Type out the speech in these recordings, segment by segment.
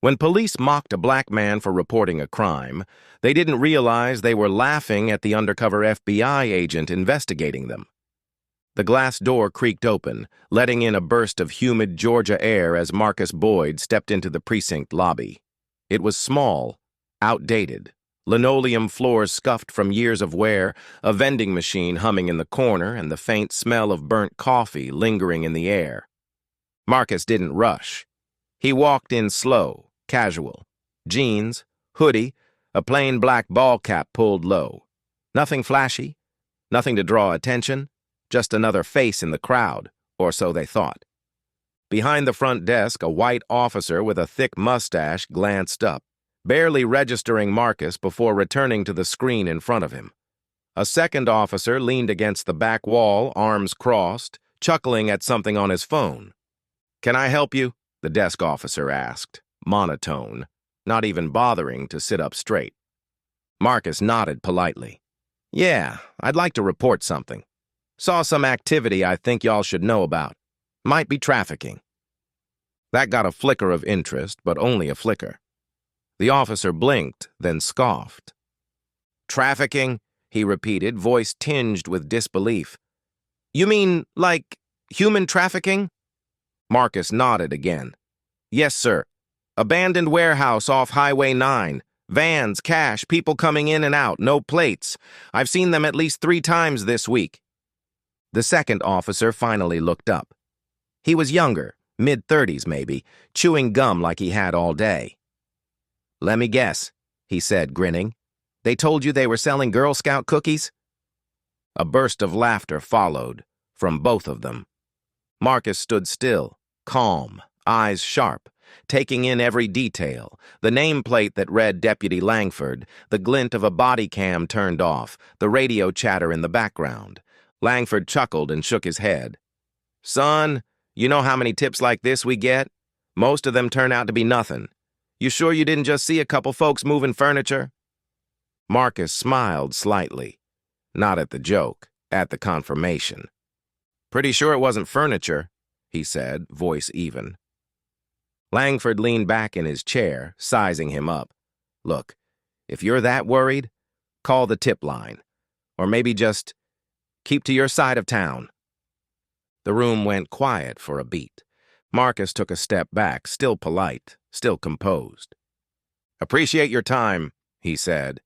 When police mocked a black man for reporting a crime, they didn't realize they were laughing at the undercover FBI agent investigating them. The glass door creaked open, letting in a burst of humid Georgia air as Marcus Boyd stepped into the precinct lobby. It was small, outdated, linoleum floors scuffed from years of wear, a vending machine humming in the corner, and the faint smell of burnt coffee lingering in the air. Marcus didn't rush. He walked in slow, casual. Jeans, hoodie, a plain black ball cap pulled low. Nothing flashy, nothing to draw attention, just another face in the crowd, or so they thought. Behind the front desk, a white officer with a thick mustache glanced up, barely registering Marcus before returning to the screen in front of him. A second officer leaned against the back wall, arms crossed, chuckling at something on his phone. "Can I help you?" the desk officer asked, monotone, not even bothering to sit up straight. Marcus nodded politely. "Yeah, I'd like to report something. Saw some activity I think y'all should know about. Might be trafficking." That got a flicker of interest, but only a flicker. The officer blinked, then scoffed. "Trafficking?" he repeated, voice tinged with disbelief. "You mean, like, human trafficking?" Marcus nodded again. "Yes, sir. Abandoned warehouse off Highway 9. Vans, cash, people coming in and out, no plates. I've seen them at least 3 times this week." The second officer finally looked up. He was younger, mid-30s maybe, chewing gum like he had all day. "Let me guess," he said, grinning. "They told you they were selling Girl Scout cookies?" A burst of laughter followed, from both of them. Marcus stood still, calm, eyes sharp, taking in every detail, the nameplate that read Deputy Langford, the glint of a body cam turned off, the radio chatter in the background. Langford chuckled and shook his head. "Son, you know how many tips like this we get? Most of them turn out to be nothing. You sure you didn't just see a couple folks moving furniture?" Marcus smiled slightly. Not at the joke, at the confirmation. "Pretty sure it wasn't furniture," he said, voice even. Langford leaned back in his chair, sizing him up. "Look, if you're that worried, call the tip line. Or maybe just keep to your side of town." The room went quiet for a beat. Marcus took a step back, still polite, still composed. "Appreciate your time," he said.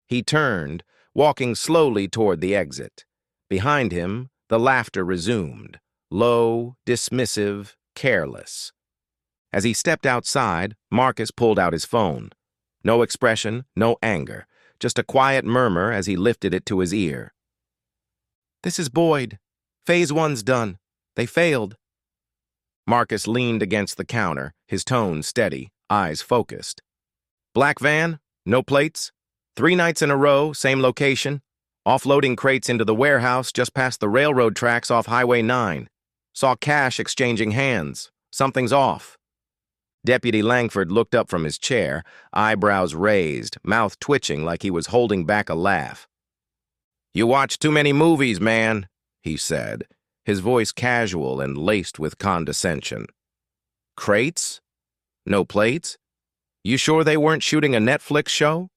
He turned, walking slowly toward the exit. Behind him, the laughter resumed, low, dismissive, careless. As he stepped outside, Marcus pulled out his phone. No expression, no anger, just a quiet murmur as he lifted it to his ear. "This is Boyd. Phase 1's done. They failed." Marcus leaned against the counter, his tone steady, eyes focused. "Black van? No plates? 3 nights in a row, same location. Offloading crates into the warehouse just past the railroad tracks off Highway 9. Saw cash exchanging hands. Something's off." Deputy Langford looked up from his chair, eyebrows raised, mouth twitching like he was holding back a laugh. "You watch too many movies, man," he said, his voice casual and laced with condescension. "Crates? No plates? You sure they weren't shooting a Netflix show?"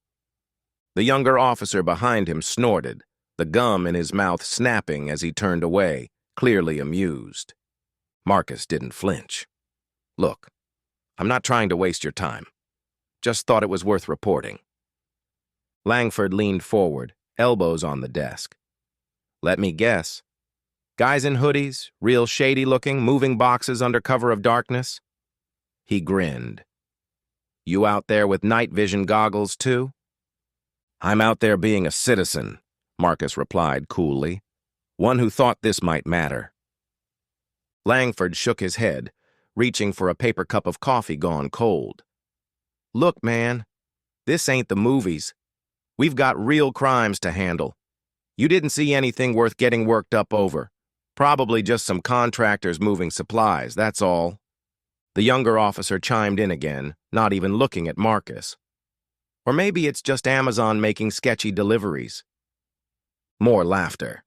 The younger officer behind him snorted, the gum in his mouth snapping as he turned away, clearly amused. Marcus didn't flinch. "Look, I'm not trying to waste your time. Just thought it was worth reporting." Langford leaned forward, elbows on the desk. "Let me guess. Guys in hoodies, real shady looking, moving boxes under cover of darkness?" He grinned. "You out there with night vision goggles, too?" "I'm out there being a citizen," Marcus replied coolly. "One who thought this might matter." Langford shook his head, reaching for a paper cup of coffee gone cold. "Look, man, this ain't the movies. We've got real crimes to handle. You didn't see anything worth getting worked up over. Probably just some contractors moving supplies, that's all." The younger officer chimed in again, not even looking at Marcus. "Or maybe it's just Amazon making sketchy deliveries." More laughter.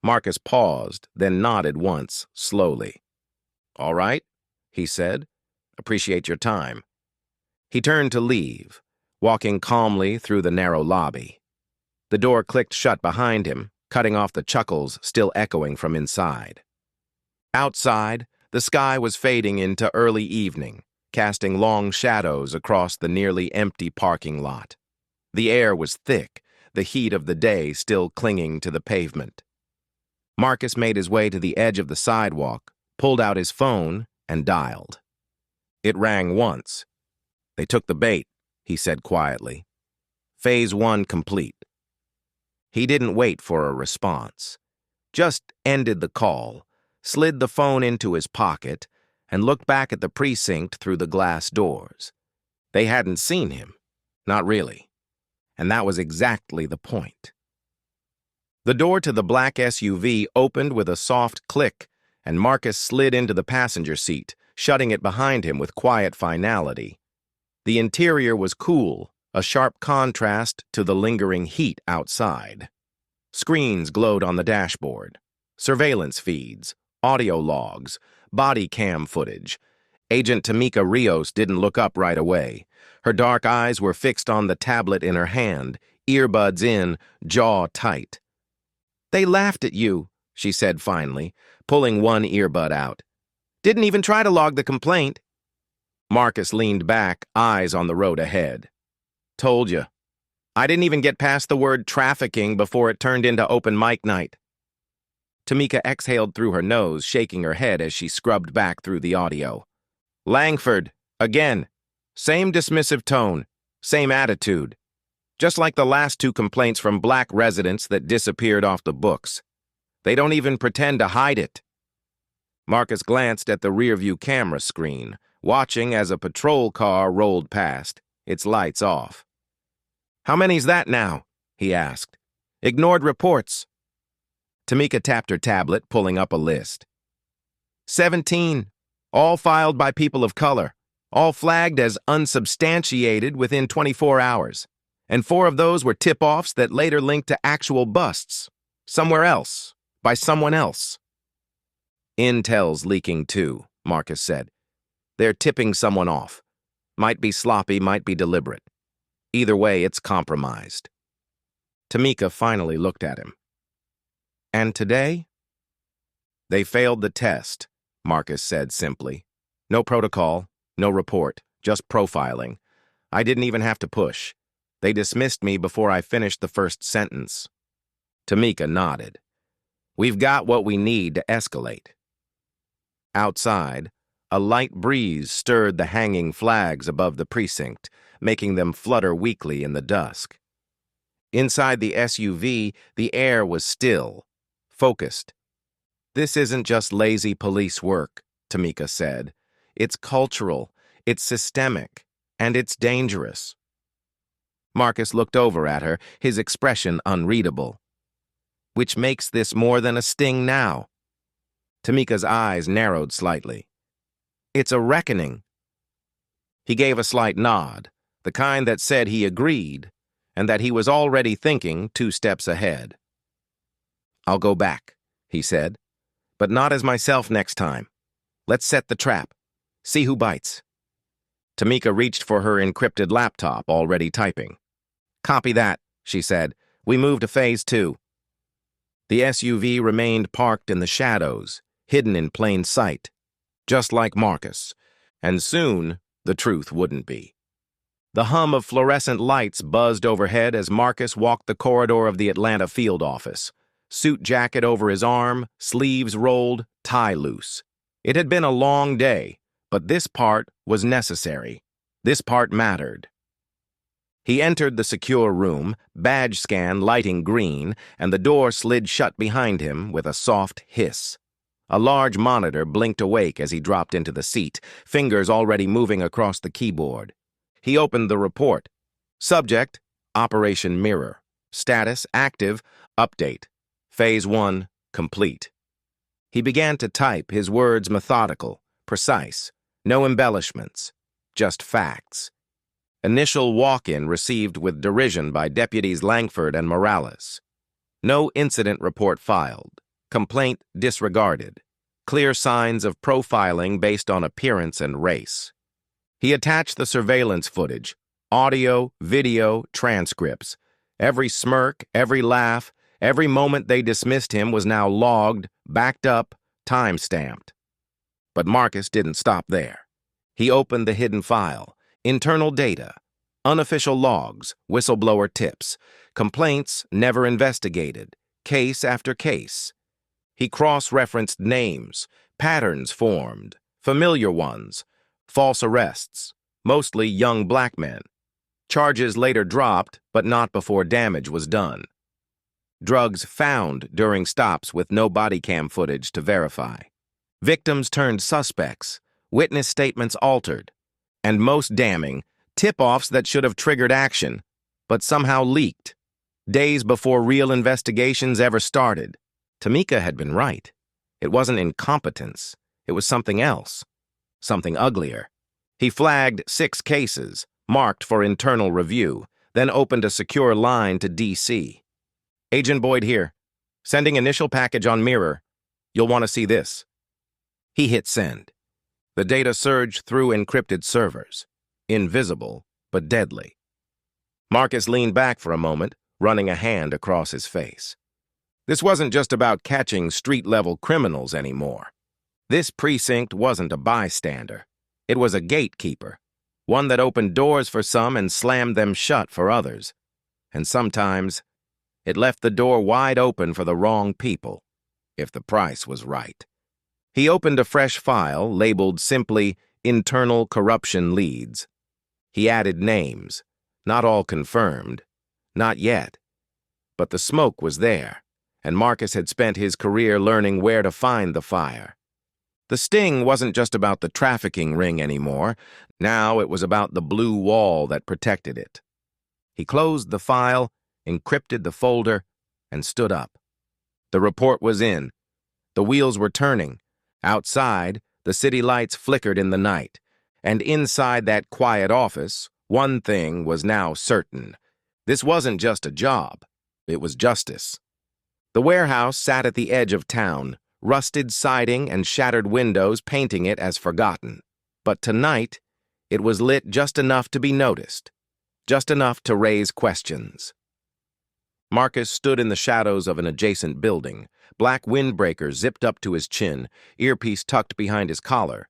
Marcus paused, then nodded once, slowly. "All right," he said. "Appreciate your time." He turned to leave, walking calmly through the narrow lobby. The door clicked shut behind him, cutting off the chuckles still echoing from inside. Outside, the sky was fading into early evening, casting long shadows across the nearly empty parking lot. The air was thick, the heat of the day still clinging to the pavement. Marcus made his way to the edge of the sidewalk, pulled out his phone, and dialed. It rang once. "They took the bait," he said quietly. "Phase 1 complete." He didn't wait for a response, just ended the call, slid the phone into his pocket, and looked back at the precinct through the glass doors. They hadn't seen him. Not really. And that was exactly the point. The door to the black SUV opened with a soft click, and Marcus slid into the passenger seat, shutting it behind him with quiet finality. The interior was cool, a sharp contrast to the lingering heat outside. Screens glowed on the dashboard. Surveillance feeds, audio logs, body cam footage. Agent Tamika Rios didn't look up right away. Her dark eyes were fixed on the tablet in her hand, earbuds in, jaw tight. "They laughed at you," she said finally, pulling one earbud out. "Didn't even try to log the complaint." Marcus leaned back, eyes on the road ahead. "Told you. I didn't even get past the word trafficking before it turned into open mic night." Tamika exhaled through her nose, shaking her head as she scrubbed back through the audio. "Langford, again. Same dismissive tone, same attitude. Just like the last two complaints from black residents that disappeared off the books. They don't even pretend to hide it." Marcus glanced at the rearview camera screen, watching as a patrol car rolled past, its lights off. "How many's that now?" he asked. "Ignored reports." Tamika tapped her tablet, pulling up a list. 17, all filed by people of color, all flagged as unsubstantiated within 24 hours. And 4 of those were tip-offs that later linked to actual busts. Somewhere else, by someone else. "Intel's leaking too," Marcus said. "They're tipping someone off. Might be sloppy, might be deliberate. Either way, it's compromised." Tamika finally looked at him. "And today?" "They failed the test," Marcus said simply. "No protocol, no report, just profiling. I didn't even have to push. They dismissed me before I finished the first sentence." Tamika nodded. "We've got what we need to escalate." Outside, a light breeze stirred the hanging flags above the precinct, making them flutter weakly in the dusk. Inside the SUV, the air was still, focused. "This isn't just lazy police work," Tamika said. "It's cultural, it's systemic, and it's dangerous." Marcus looked over at her, his expression unreadable. "Which makes this more than a sting now." Tamika's eyes narrowed slightly. "It's a reckoning." He gave a slight nod, the kind that said he agreed, and that he was already thinking 2 steps ahead. "I'll go back," he said, "but not as myself next time. Let's set the trap. See who bites." Tamika reached for her encrypted laptop, already typing. "Copy that," she said. "We move to phase 2. The SUV remained parked in the shadows, hidden in plain sight, just like Marcus, and soon the truth wouldn't be. The hum of fluorescent lights buzzed overhead as Marcus walked the corridor of the Atlanta field office, suit jacket over his arm, sleeves rolled, tie loose. It had been a long day, but this part was necessary. This part mattered. He entered the secure room, badge scan lighting green, and the door slid shut behind him with a soft hiss. A large monitor blinked awake as he dropped into the seat, fingers already moving across the keyboard. He opened the report. Subject, Operation Mirror. Status, active, update. Phase 1, complete. He began to type, his words methodical, precise, no embellishments, just facts. Initial walk-in received with derision by Deputies Langford and Morales. No incident report filed. Complaint disregarded. Clear signs of profiling based on appearance and race. He attached the surveillance footage, audio, video, transcripts. Every smirk, every laugh, every moment they dismissed him was now logged, backed up, time-stamped. But Marcus didn't stop there. He opened the hidden file, internal data, unofficial logs, whistleblower tips, complaints never investigated, case after case. He cross-referenced names, patterns formed, familiar ones, false arrests, mostly young black men. Charges later dropped, but not before damage was done. Drugs found during stops with no body cam footage to verify. Victims turned suspects, witness statements altered, and most damning, tip-offs that should have triggered action, but somehow leaked, days before real investigations ever started. Tamika had been right. It wasn't incompetence. It was something else, something uglier. He flagged 6 cases, marked for internal review, then opened a secure line to D.C. Agent Boyd here. Sending initial package on mirror. You'll want to see this. He hit send. The data surged through encrypted servers. Invisible, but deadly. Marcus leaned back for a moment, running a hand across his face. This wasn't just about catching street-level criminals anymore. This precinct wasn't a bystander. It was a gatekeeper, one that opened doors for some and slammed them shut for others. And sometimes, it left the door wide open for the wrong people, if the price was right. He opened a fresh file labeled simply Internal Corruption Leads. He added names, not all confirmed, not yet. But the smoke was there, and Marcus had spent his career learning where to find the fire. The sting wasn't just about the trafficking ring anymore. Now it was about the blue wall that protected it. He closed the file, encrypted the folder, and stood up. The report was in. The wheels were turning. Outside, the city lights flickered in the night. And inside that quiet office, one thing was now certain. This wasn't just a job. It was justice. The warehouse sat at the edge of town, rusted siding and shattered windows painting it as forgotten. But tonight, it was lit just enough to be noticed, just enough to raise questions. Marcus stood in the shadows of an adjacent building, black windbreaker zipped up to his chin, earpiece tucked behind his collar.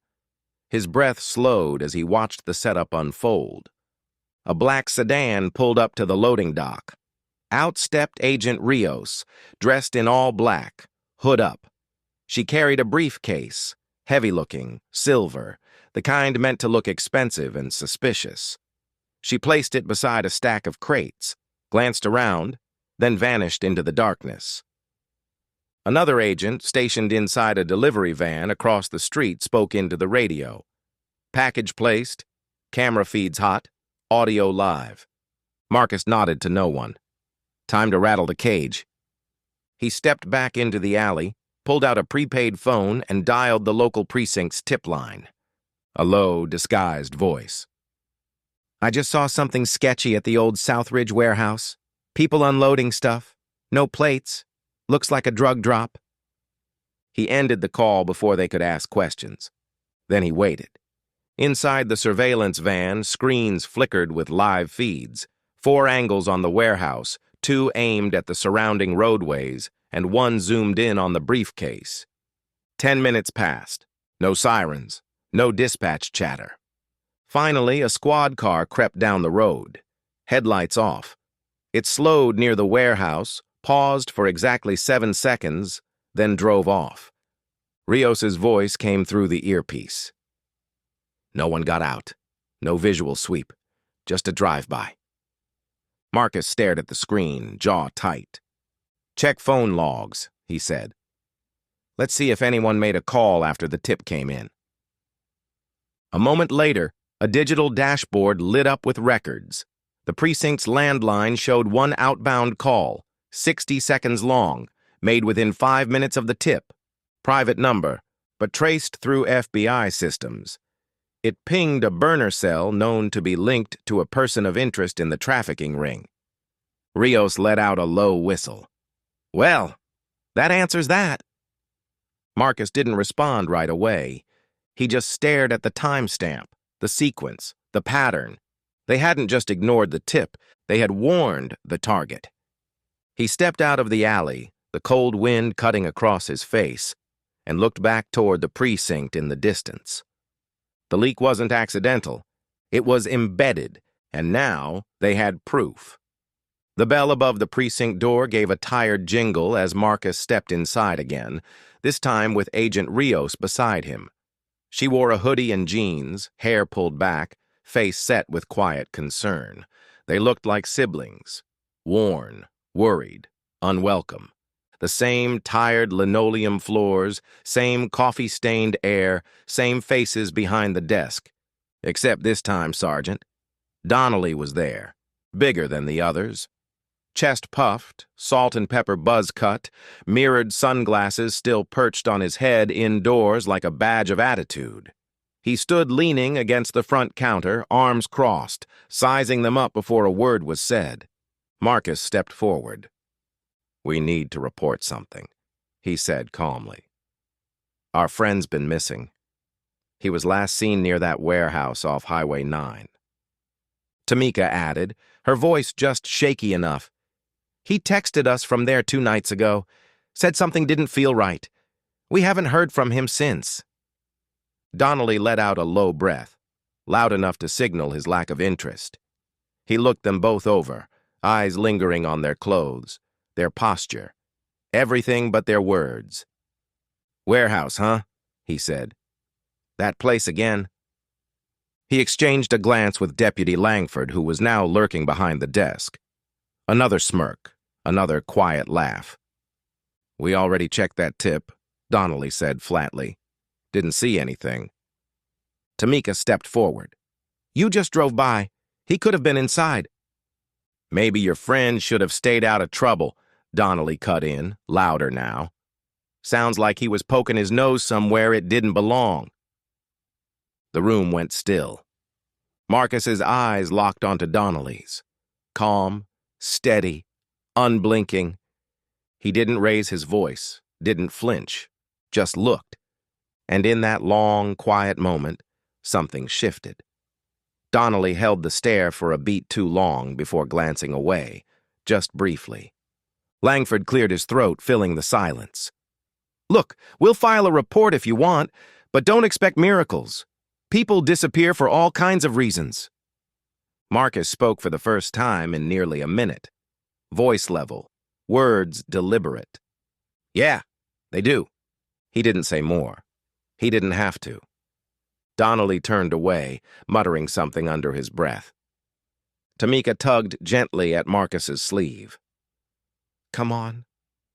His breath slowed as he watched the setup unfold. A black sedan pulled up to the loading dock. Out stepped Agent Rios, dressed in all black, hood up. She carried a briefcase, heavy-looking, silver, the kind meant to look expensive and suspicious. She placed it beside a stack of crates, glanced around, then vanished into the darkness. Another agent, stationed inside a delivery van across the street, spoke into the radio. Package placed, camera feeds hot, audio live. Marcus nodded to no one. Time to rattle the cage. He stepped back into the alley, pulled out a prepaid phone, and dialed the local precinct's tip line. A low, disguised voice. I just saw something sketchy at the old Southridge warehouse. People unloading stuff. No plates. Looks like a drug drop. He ended the call before they could ask questions. Then he waited. Inside the surveillance van, screens flickered with live feeds. 4 angles on the warehouse, 2 aimed at the surrounding roadways, and 1 zoomed in on the briefcase. 10 minutes passed. No sirens. No dispatch chatter. Finally, a squad car crept down the road. Headlights off. It slowed near the warehouse, paused for exactly 7 seconds, then drove off. Rios's voice came through the earpiece. No one got out. No visual sweep. Just a drive-by. Marcus stared at the screen, jaw tight. Check phone logs, he said. Let's see if anyone made a call after the tip came in. A moment later, a digital dashboard lit up with records. The precinct's landline showed 1 outbound call, 60 seconds long, made within 5 minutes of the tip. Private number, but traced through FBI systems. It pinged a burner cell known to be linked to a person of interest in the trafficking ring. Rios let out a low whistle. Well, that answers that. Marcus didn't respond right away. He just stared at the timestamp, The sequence, the pattern. They hadn't just ignored the tip, they had warned the target. He stepped out of the alley, the cold wind cutting across his face, and looked back toward the precinct in the distance. The leak wasn't accidental. It was embedded, and now they had proof. The bell above the precinct door gave a tired jingle as Marcus stepped inside again, this time with Agent Rios beside him. She wore a hoodie and jeans, hair pulled back, face set with quiet concern. They looked like siblings, worn, worried, unwelcome. The same tired linoleum floors, same coffee-stained air, same faces behind the desk. Except this time, Sergeant. Donnelly was there, bigger than the others. Chest puffed, salt and pepper buzz cut, mirrored sunglasses still perched on his head indoors like a badge of attitude. He stood leaning against the front counter, arms crossed, sizing them up before a word was said. Marcus stepped forward. "We need to report something," he said calmly. "Our friend's been missing. He was last seen near that warehouse off Highway 9. Tamika added, her voice just shaky enough. "He texted us from there 2 nights ago, said something didn't feel right. We haven't heard from him since." Donnelly let out a low breath, loud enough to signal his lack of interest. He looked them both over, eyes lingering on their clothes, their posture, everything but their words. "Warehouse, huh?" he said. "That place again?" He exchanged a glance with Deputy Langford, who was now lurking behind the desk. Another smirk, another quiet laugh. "We already checked that tip," Donnelly said flatly. "Didn't see anything." Tamika stepped forward. "You just drove by. He could have been inside." "Maybe your friend should have stayed out of trouble," Donnelly cut in, louder now. "Sounds like he was poking his nose somewhere it didn't belong." The room went still. Marcus's eyes locked onto Donnelly's. Calm, steady, unblinking. He didn't raise his voice, didn't flinch, just looked. And in that long, quiet moment, something shifted. Donnelly held the stare for a beat too long before glancing away, just briefly. Langford cleared his throat, filling the silence. "Look, we'll file a report if you want, but don't expect miracles. People disappear for all kinds of reasons." Marcus spoke for the first time in nearly a minute. Voice level, words deliberate. "Yeah, they do." He didn't say more. He didn't have to. Donnelly turned away, muttering something under his breath. Tamika tugged gently at Marcus's sleeve. "Come on,"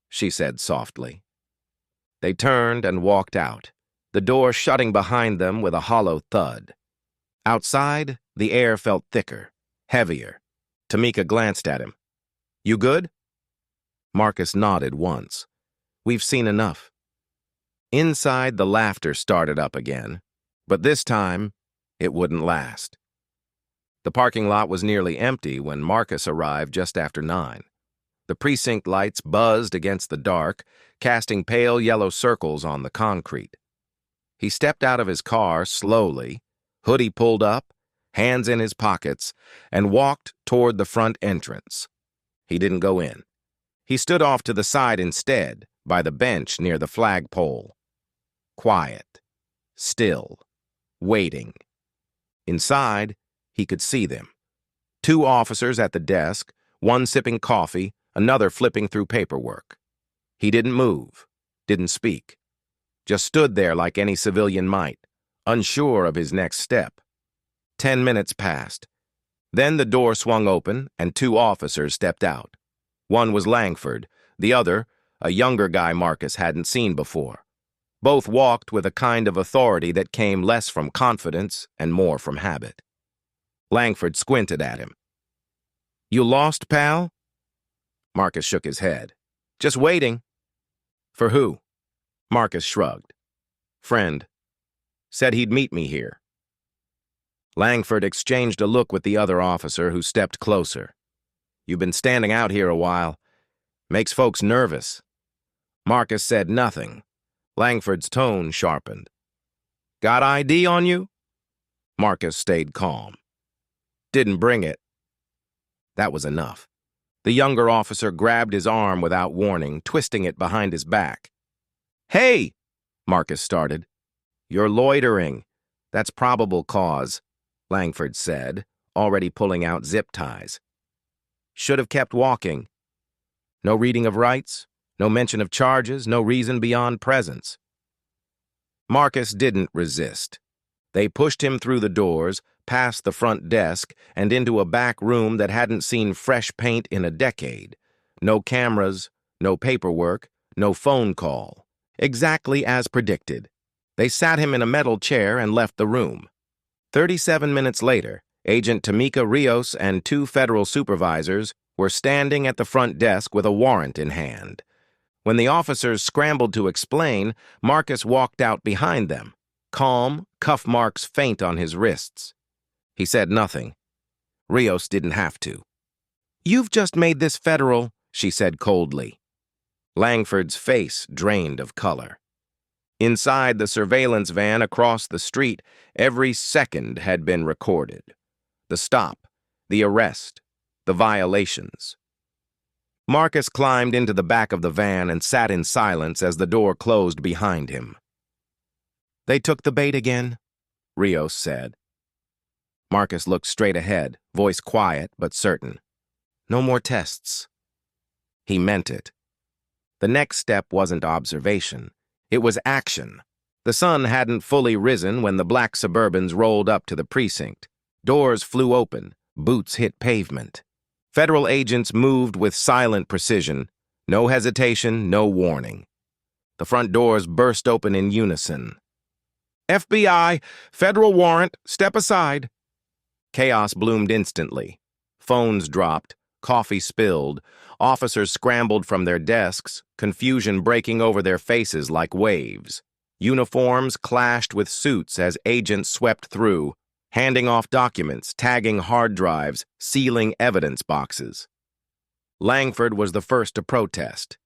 she said softly. They turned and walked out, the door shutting behind them with a hollow thud. Outside, the air felt thicker, heavier. Tamika glanced at him. "You good?" Marcus nodded once. "We've seen enough." Inside, the laughter started up again, but this time, it wouldn't last. The parking lot was nearly empty when Marcus arrived just after 9. The precinct lights buzzed against the dark, casting pale yellow circles on the concrete. He stepped out of his car slowly, hoodie pulled up, hands in his pockets, and walked toward the front entrance. He didn't go in. He stood off to the side instead, by the bench near the flagpole. Quiet, still, waiting. Inside, he could see them. 2 officers at the desk, one sipping coffee, another flipping through paperwork. He didn't move, didn't speak. Just stood there like any civilian might, unsure of his next step. 10 minutes passed. Then the door swung open and 2 officers stepped out. One was Langford, the other, a younger guy Marcus hadn't seen before. Both walked with a kind of authority that came less from confidence and more from habit. Langford squinted at him. "You lost, pal?" Marcus shook his head. "Just waiting." "For who?" Marcus shrugged. "Friend. Said he'd meet me here." Langford exchanged a look with the other officer, who stepped closer. "You've been standing out here a while. Makes folks nervous." Marcus said nothing. Langford's tone sharpened. "Got ID on you?" Marcus stayed calm. Didn't bring it. That was enough. The younger officer grabbed his arm without warning, twisting it behind his back. "Hey!" Marcus started. "You're loitering. That's probable cause," Langford said, already pulling out zip ties. "Should have kept walking. No reading of rights, no mention of charges, no reason beyond presence." Marcus didn't resist. They pushed him through the doors, past the front desk, and into a back room that hadn't seen fresh paint in a decade. No cameras, no paperwork, no phone call. Exactly as predicted. They sat him in a metal chair and left the room. 37 minutes later, Agent Tamika Rios and 2 federal supervisors were standing at the front desk with a warrant in hand. When the officers scrambled to explain, Marcus walked out behind them, calm, cuff marks faint on his wrists. He said nothing. Rios didn't have to. "You've just made this federal," she said coldly. Langford's face drained of color. Inside the surveillance van across the street, every second had been recorded. The stop, the arrest, the violations. Marcus climbed into the back of the van and sat in silence as the door closed behind him. "They took the bait again," Rios said. Marcus looked straight ahead, voice quiet but certain. "No more tests." He meant it. The next step wasn't observation. It was action. The sun hadn't fully risen when the black Suburbans rolled up to the precinct. Doors flew open, boots hit pavement. Federal agents moved with silent precision, no hesitation, no warning. The front doors burst open in unison. "FBI, federal warrant, step aside." Chaos bloomed instantly. Phones dropped, coffee spilled, officers scrambled from their desks, confusion breaking over their faces like waves. Uniforms clashed with suits as agents swept through, handing off documents, tagging hard drives, sealing evidence boxes. Langford was the first to protest.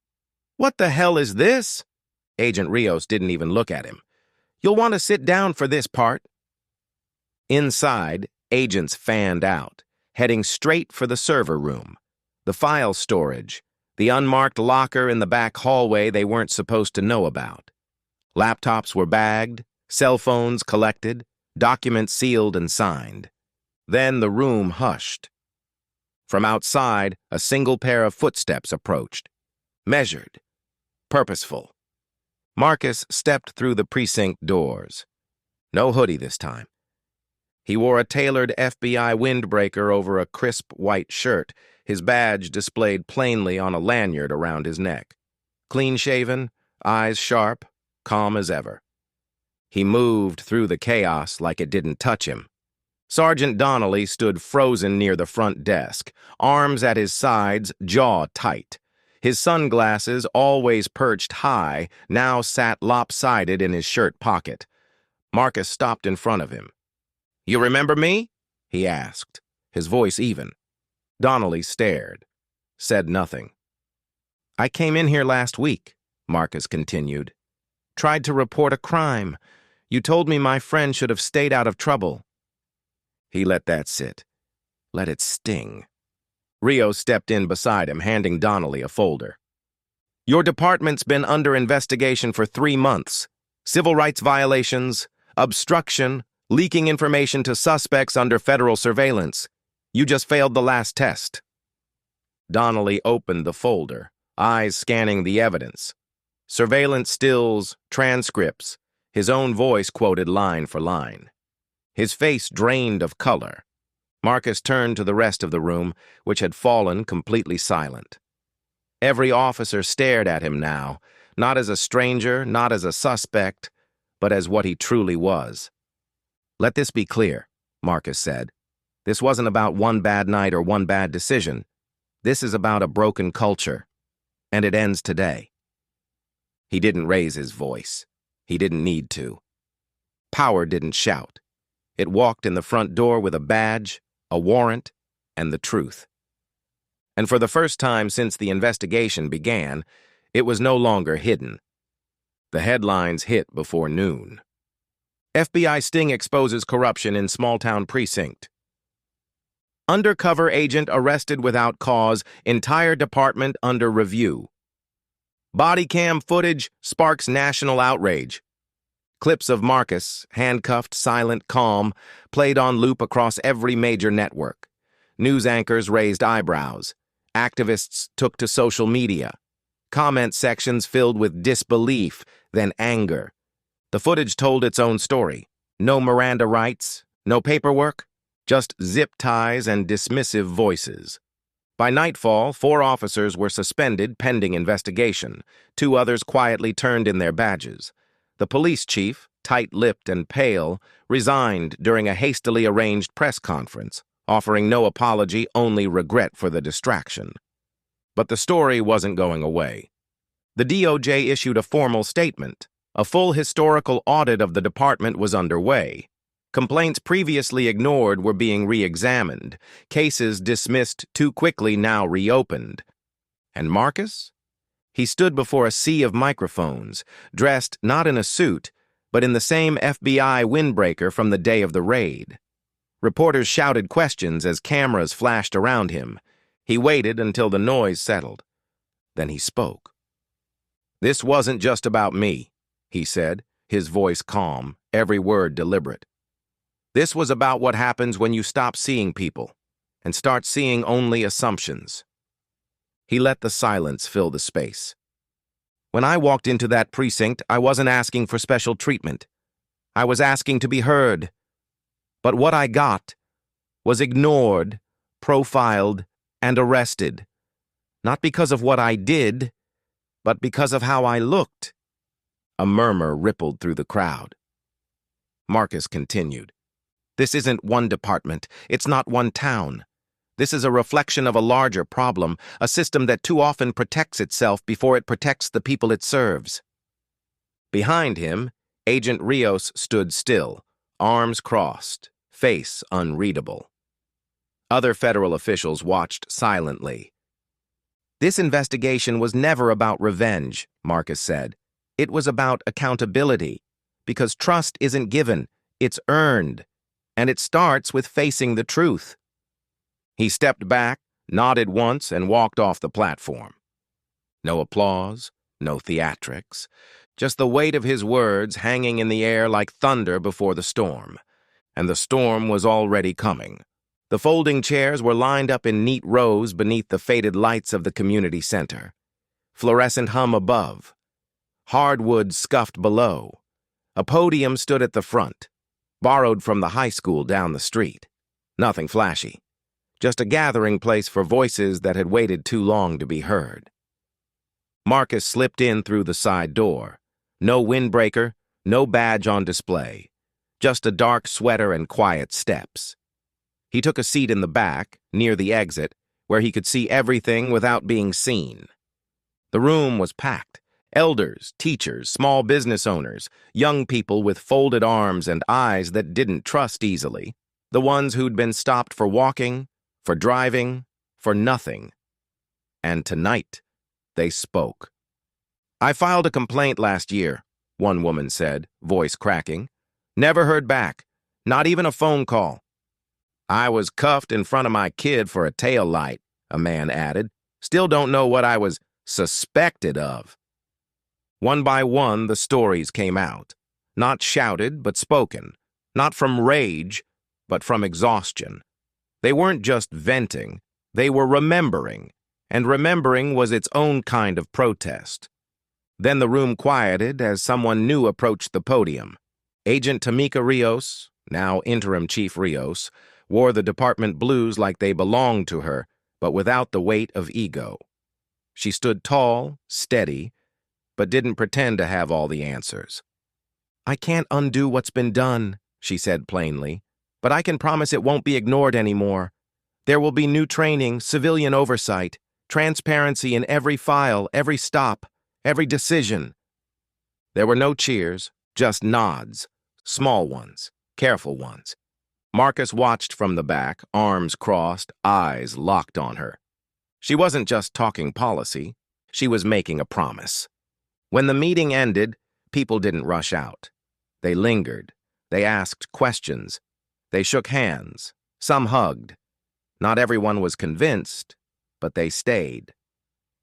"What the hell is this?" Agent Rios didn't even look at him. "You'll want to sit down for this part." Inside, agents fanned out, heading straight for the server room, the file storage, the unmarked locker in the back hallway they weren't supposed to know about. Laptops were bagged, cell phones collected, documents sealed and signed. Then the room hushed. From outside, a single pair of footsteps approached. Measured. Purposeful. Marcus stepped through the precinct doors. No hoodie this time. He wore a tailored FBI windbreaker over a crisp white shirt, his badge displayed plainly on a lanyard around his neck. Clean-shaven, eyes sharp, calm as ever. He moved through the chaos like it didn't touch him. Sergeant Donnelly stood frozen near the front desk, arms at his sides, jaw tight. His sunglasses, always perched high, now sat lopsided in his shirt pocket. Marcus stopped in front of him. "You remember me?" he asked, his voice even. Donnelly stared, said nothing. "I came in here last week," Marcus continued. "Tried to report a crime. You told me my friend should have stayed out of trouble." He let that sit. Let it sting. Rio stepped in beside him, handing Donnelly a folder. "Your department's been under investigation for 3 months. Civil rights violations, obstruction, leaking information to suspects under federal surveillance. You just failed the last test." Donnelly opened the folder, eyes scanning the evidence. Surveillance stills, transcripts, his own voice quoted line for line. His face drained of color. Marcus turned to the rest of the room, which had fallen completely silent. Every officer stared at him now, not as a stranger, not as a suspect, but as what he truly was. "Let this be clear," Marcus said. "This wasn't about one bad night or one bad decision. This is about a broken culture, and it ends today." He didn't raise his voice. He didn't need to. Power didn't shout. It walked in the front door with a badge, a warrant, and the truth. And for the first time since the investigation began, it was no longer hidden. The headlines hit before noon. FBI sting exposes corruption in small-town precinct. Undercover agent arrested without cause, entire department under review. Body cam footage sparks national outrage. Clips of Marcus, handcuffed, silent, calm, played on loop across every major network. News anchors raised eyebrows. Activists took to social media. Comment sections filled with disbelief, then anger. The footage told its own story. No Miranda rights, no paperwork, just zip ties and dismissive voices. By nightfall, 4 officers were suspended pending investigation. 2 others quietly turned in their badges. The police chief, tight-lipped and pale, resigned during a hastily arranged press conference, offering no apology, only regret for the distraction. But the story wasn't going away. The DOJ issued a formal statement. A full historical audit of the department was underway. Complaints previously ignored were being re-examined. Cases dismissed too quickly now reopened. And Marcus? He stood before a sea of microphones, dressed not in a suit, but in the same FBI windbreaker from the day of the raid. Reporters shouted questions as cameras flashed around him. He waited until the noise settled. Then he spoke. "This wasn't just about me," he said, his voice calm, every word deliberate. "This was about what happens when you stop seeing people and start seeing only assumptions." He let the silence fill the space. "When I walked into that precinct, I wasn't asking for special treatment. I was asking to be heard. But what I got was ignored, profiled, and arrested. Not because of what I did, but because of how I looked." A murmur rippled through the crowd. Marcus continued. "This isn't one department. It's not one town. This is a reflection of a larger problem, a system that too often protects itself before it protects the people it serves." Behind him, Agent Rios stood still, arms crossed, face unreadable. Other federal officials watched silently. "This investigation was never about revenge," Marcus said. "It was about accountability, because trust isn't given, it's earned, and it starts with facing the truth." He stepped back, nodded once, and walked off the platform. No applause, no theatrics, just the weight of his words hanging in the air like thunder before the storm. And the storm was already coming. The folding chairs were lined up in neat rows beneath the faded lights of the community center. Fluorescent hum above. Hardwood scuffed below. A podium stood at the front, borrowed from the high school down the street. Nothing flashy. Just a gathering place for voices that had waited too long to be heard. Marcus slipped in through the side door. No windbreaker, no badge on display. Just a dark sweater and quiet steps. He took a seat in the back, near the exit, where he could see everything without being seen. The room was packed. Elders, teachers, small business owners, young people with folded arms and eyes that didn't trust easily. The ones who'd been stopped for walking, for driving, for nothing. And tonight, they spoke. "I filed a complaint last year," one woman said, voice cracking. "Never heard back, not even a phone call." "I was cuffed in front of my kid for a tail light," a man added. "Still don't know what I was suspected of." One by one, the stories came out. Not shouted, but spoken. Not from rage, but from exhaustion. They weren't just venting, they were remembering, and remembering was its own kind of protest. Then the room quieted as someone new approached the podium. Agent Tamika Rios, now Interim Chief Rios, wore the department blues like they belonged to her, but without the weight of ego. She stood tall, steady, but didn't pretend to have all the answers. "I can't undo what's been done," she said plainly, "but I can promise it won't be ignored anymore. There will be new training, civilian oversight, transparency in every file, every stop, every decision." There were no cheers, just nods, small ones, careful ones. Marcus watched from the back, arms crossed, eyes locked on her. She wasn't just talking policy, she was making a promise. When the meeting ended, people didn't rush out. They lingered. They asked questions. They shook hands. Some hugged. Not everyone was convinced, but they stayed.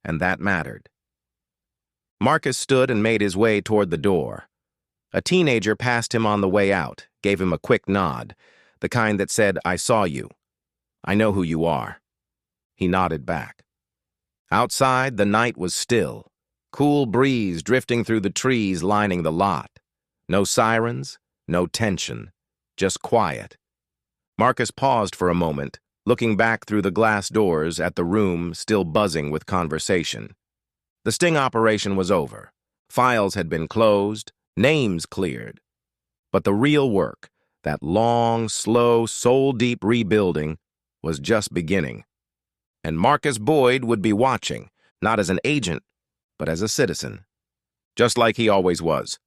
And that mattered. Marcus stood and made his way toward the door. A teenager passed him on the way out, gave him a quick nod, the kind that said, "I saw you. I know who you are." He nodded back. Outside, the night was still. Cool breeze drifting through the trees lining the lot. No sirens, no tension, just quiet. Marcus paused for a moment, looking back through the glass doors at the room still buzzing with conversation. The sting operation was over. Files had been closed, names cleared. But the real work, that long, slow, soul-deep rebuilding, was just beginning. And Marcus Boyd would be watching, not as an agent, but as a citizen. Just like he always was.